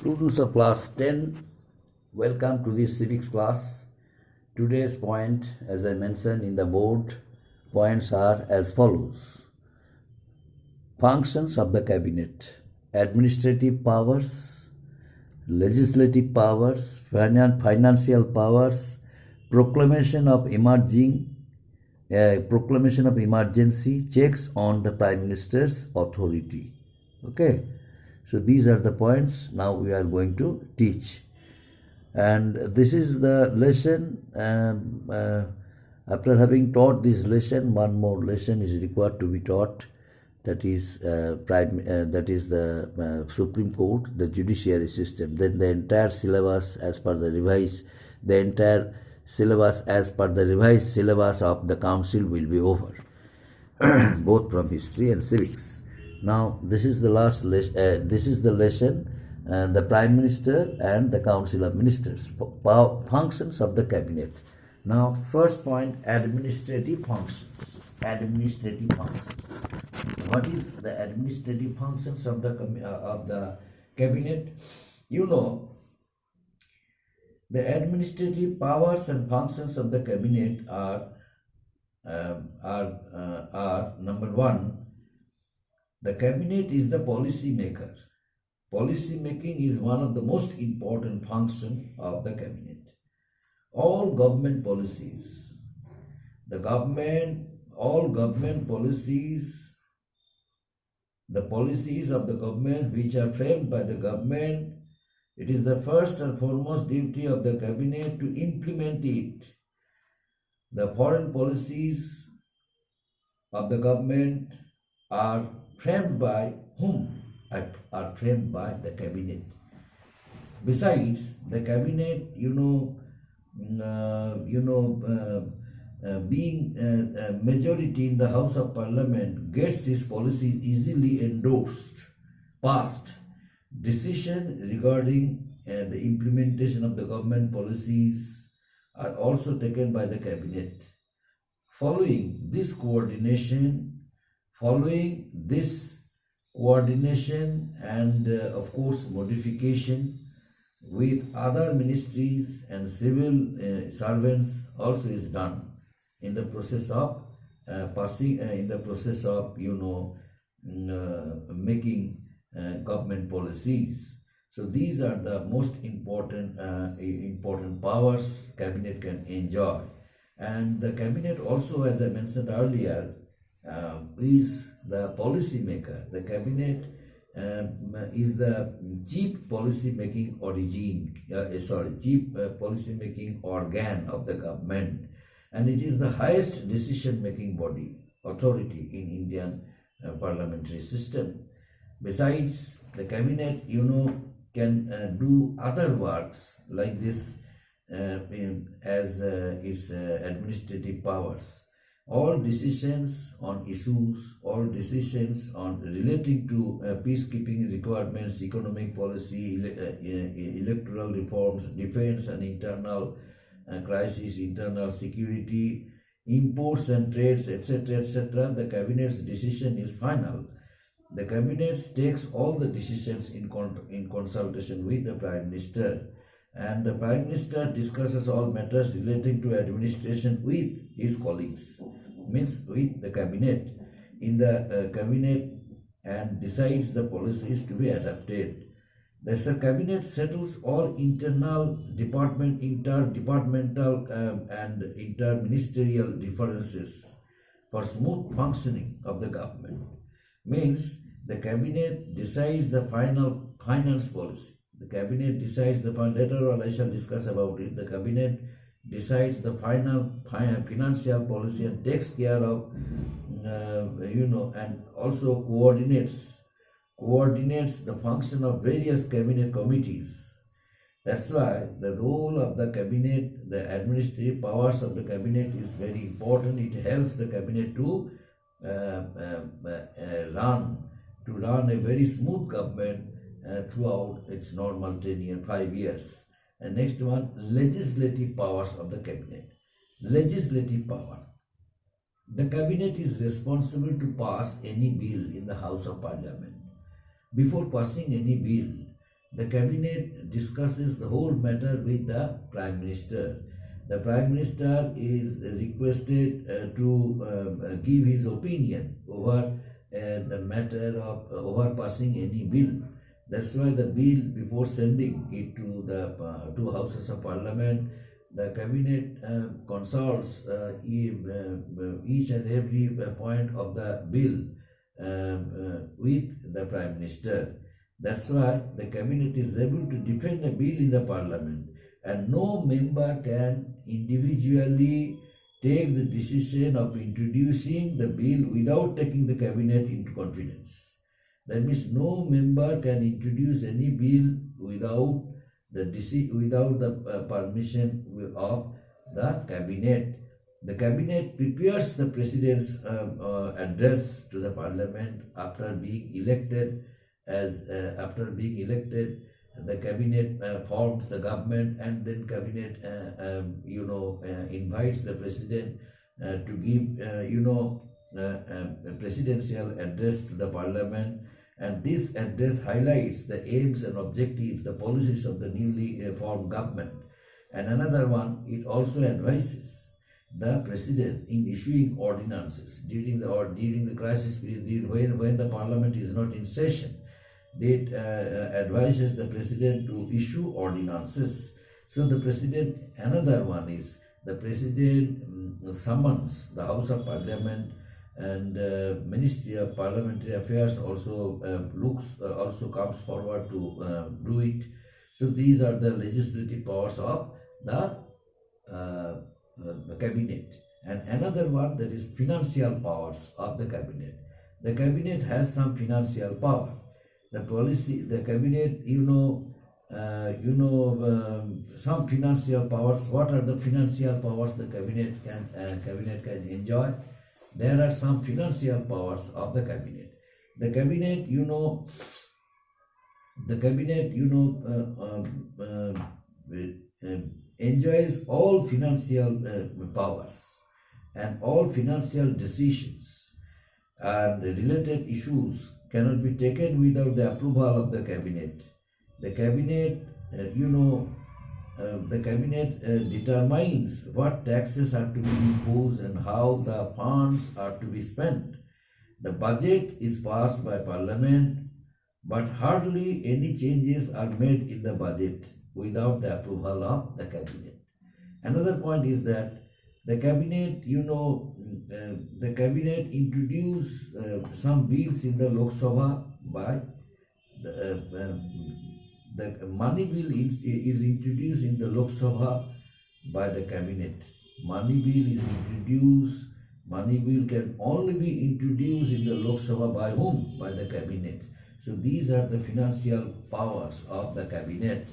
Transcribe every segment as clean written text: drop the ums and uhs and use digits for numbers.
Students of class 10, welcome to this civics class. Today's point, as I mentioned in the board, points are as follows. Functions of the cabinet: administrative powers, legislative powers, financial powers, proclamation of emergency, checks on the Prime Minister's authority. Okay. So these are the points now we are going to teach. And this is the lesson. After having taught this lesson, one more lesson is required to be taught. That is the Supreme Court, the judiciary system. Then the entire syllabus as per the revised syllabus of the council will be over, both from history and civics. Now, this is the last lesson. This is the lesson, the Prime Minister and the Council of Ministers, functions of the cabinet. Now, first point: administrative functions. Administrative functions. What is the administrative functions of the cabinet? You know, the administrative powers and functions of the cabinet are number one. The cabinet is the policy maker. Policy making is one of the most important functions of the cabinet. All government policies, all government policies, the policies of the government which are framed by the government, it is the first and foremost duty of the cabinet to implement it. The foreign policies of the government are framed by whom? Are framed by the cabinet. Besides, the cabinet, being a majority in the House of Parliament, gets its policies easily endorsed, passed. Decision regarding the implementation of the government policies are also taken by the cabinet. Following this coordination and of course modification with other ministries and civil servants also is done in the process of making government policies. So these are the most important powers cabinet can enjoy. And the cabinet also, as I mentioned earlier, is the policy maker. The cabinet is the chief policy making organ of the government, and it is the highest decision making authority in Indian parliamentary system. Besides, the cabinet can do other works like this as its administrative powers. All decisions on issues, all decisions on relating to peacekeeping requirements, economic policy, electoral reforms, defense and internal crisis, internal security, imports and trades, etc., the cabinet's decision is final. The cabinet takes all the decisions in consultation with the Prime Minister, and the Prime Minister discusses all matters relating to administration with his colleagues, means with the cabinet, in the cabinet, and decides the policies to be adopted. The cabinet settles all internal interdepartmental and interministerial differences for smooth functioning of the government. Means the cabinet decides the final finance policy. The cabinet decides later on I shall discuss about it. The cabinet decides the final financial policy and takes care of, and also coordinates the function of various cabinet committees. That's why the role of the cabinet, the administrative powers of the cabinet is very important. It helps the cabinet to run a very smooth government throughout its normal tenure, 5 years. And next one, legislative powers of the cabinet. Legislative power. The cabinet is responsible to pass any bill in the House of Parliament. Before passing any bill, the cabinet discusses the whole matter with the Prime Minister. The Prime Minister is requested to give his opinion over the matter of overpassing any bill. That's why the bill, before sending it to the two houses of parliament, the cabinet consults each and every point of the bill with the Prime Minister. That's why the cabinet is able to defend a bill in the parliament, and no member can individually take the decision of introducing the bill without taking the cabinet into confidence. That means no member can introduce any bill without the permission of the cabinet. The cabinet prepares the president's address to the parliament after being elected. The cabinet forms the government, and then cabinet invites the president to give a presidential address to the parliament, and this address highlights the aims and objectives, the policies of the newly formed government. And another one, it also advises the president in issuing ordinances during the crisis period when the parliament is not in session. It advises the president to issue ordinances. So the president, another one is the president summons the House of Parliament, and Ministry of Parliamentary Affairs also comes forward to do it. So these are the legislative powers of the cabinet. And another one, that is financial powers of the cabinet. The cabinet has some financial power. The cabinet, some financial powers. What are the financial powers the cabinet can enjoy? There are some financial powers of the cabinet. The cabinet, enjoys all financial powers, and all financial decisions and related issues cannot be taken without the approval of the cabinet. The cabinet, determines what taxes are to be imposed and how the funds are to be spent. The budget is passed by parliament, but hardly any changes are made in the budget without the approval of the cabinet. Another point is that the cabinet, introduced some bills in the Lok Sabha by the money bill is introduced in the Lok Sabha by the cabinet. Money bill is introduced. Money bill can only be introduced in the Lok Sabha by whom? By the cabinet. So these are the financial powers of the cabinet.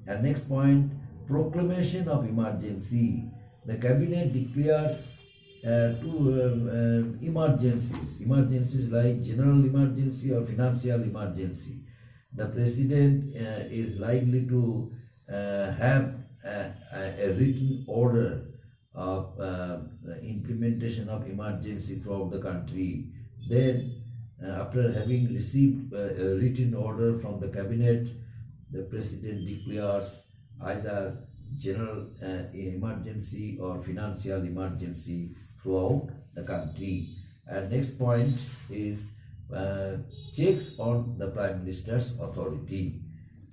And next point, Proclamation of Emergency. The cabinet declares two emergencies like general emergency or financial emergency. The president is likely to have a written order of implementation of emergency throughout the country. Then, after having received a written order from the cabinet, the president declares either general emergency or financial emergency throughout the country. And next point is checks on the Prime Minister's authority.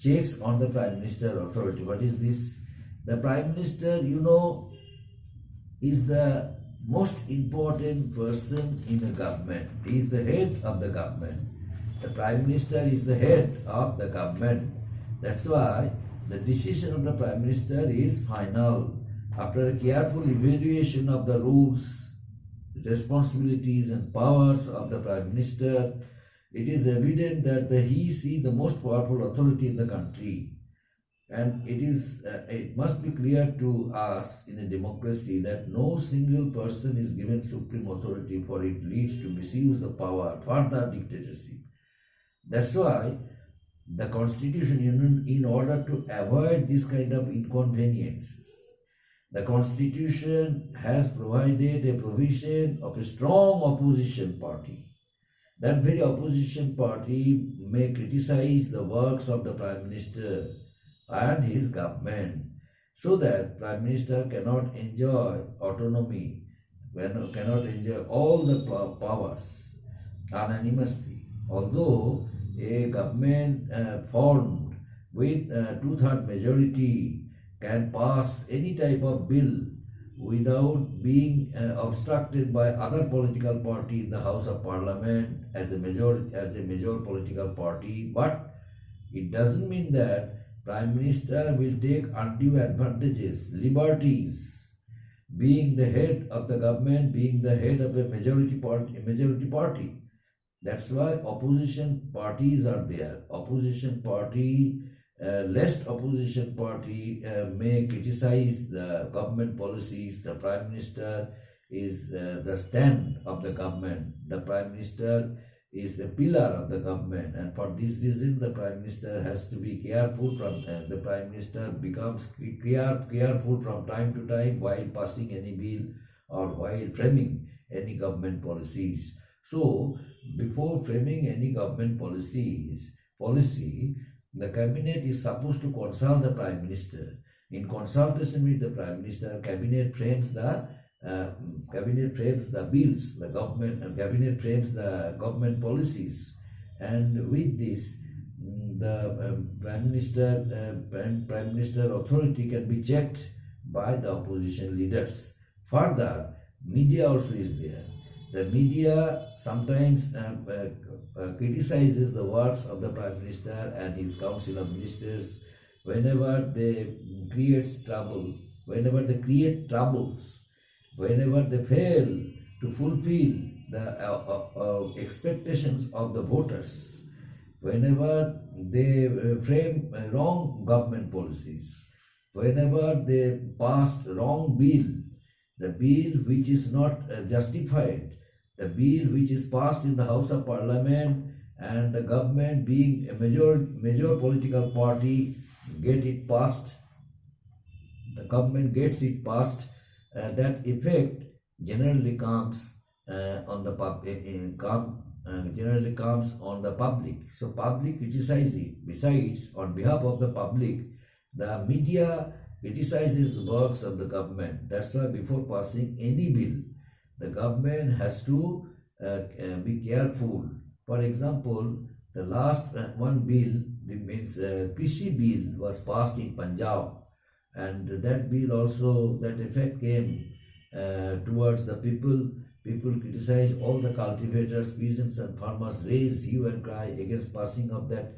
Checks on the Prime Minister's authority. What is this? The Prime Minister, is the most important person in the government. He is the head of the government. The Prime Minister is the head of the government. That's why the decision of the Prime Minister is final. After a careful evaluation of the rules, responsibilities and powers of the Prime Minister, it is evident that he is the most powerful authority in the country. And it must be clear to us in a democracy that no single person is given supreme authority, for it leads to misuse of power, further dictatorship. That's why the Constitution, in order to avoid this kind of inconveniences, the Constitution has provided a provision of a strong opposition party. that very opposition party may criticize the works of the Prime Minister and his government, so that Prime Minister cannot enjoy autonomy, cannot enjoy all the powers unanimously. Although a government formed with two-third majority can pass any type of bill without being obstructed by other political party in the House of Parliament as a major political party, but it doesn't mean that Prime Minister will take undue advantages, liberties, being the head of the government, being the head of a majority party. That's why opposition parties are there. Lest opposition party may criticize the government policies. The Prime Minister is the stand of the government. The Prime Minister is the pillar of the government, and for this reason the Prime Minister has to be careful the Prime Minister becomes careful from time to time while passing any bill or while framing any government policies. So before framing any government policy, the cabinet is supposed to consult the Prime Minister. In consultation with the Prime Minister, cabinet frames the bills, the government cabinet frames the government policies, and with this, the Prime Minister authority can be checked by the opposition leaders. Further, media also is there. The media sometimes criticizes the works of the Prime Minister and his Council of Ministers whenever they create troubles, whenever they fail to fulfill the expectations of the voters, whenever they frame wrong government policies, whenever they pass wrong bill, the bill which is not justified, the bill which is passed in the House of Parliament, and the government being a major political party get it passed, the government gets it passed, that effect generally comes on the public. So public criticize it. Besides, on behalf of the public, the media criticizes the works of the government. That's why before passing any bill, the government has to be careful. For example, the last one bill, means Krishi bill, was passed in Punjab, and that bill also, that effect came towards the people. People criticize all the cultivators, peasants and farmers, raise hue and cry against passing of that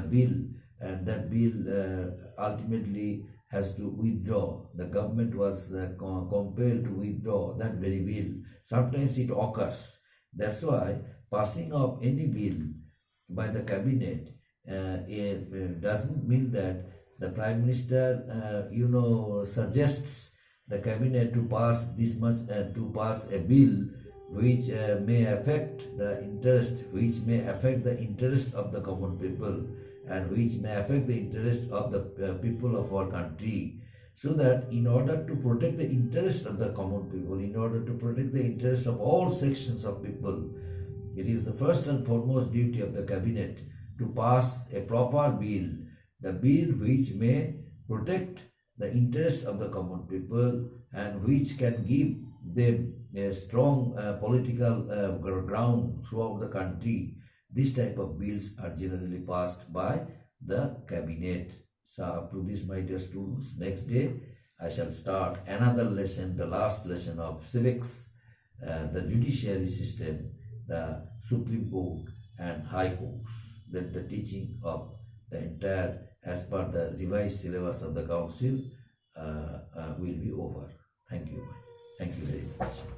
bill, and that bill ultimately has to withdraw. The government was compelled to withdraw that very bill. Sometimes it occurs. That's why passing of any bill by the cabinet doesn't mean that the Prime Minister, suggests the cabinet to pass this much, to pass a bill which may affect the interest of the common people, and which may affect the interest of the people of our country. So that in order to protect the interest of the common people, in order to protect the interest of all sections of people, it is the first and foremost duty of the cabinet to pass a proper bill, the bill which may protect the interest of the common people and which can give them a strong political ground throughout the country. This type of bills are generally passed by the cabinet. So up to this, my dear students, next day I shall start another lesson, the last lesson of civics, the judiciary system, the Supreme Court and High Courts. That the teaching of the entire, as per the revised syllabus of the council, will be over. Thank you. Thank you very much.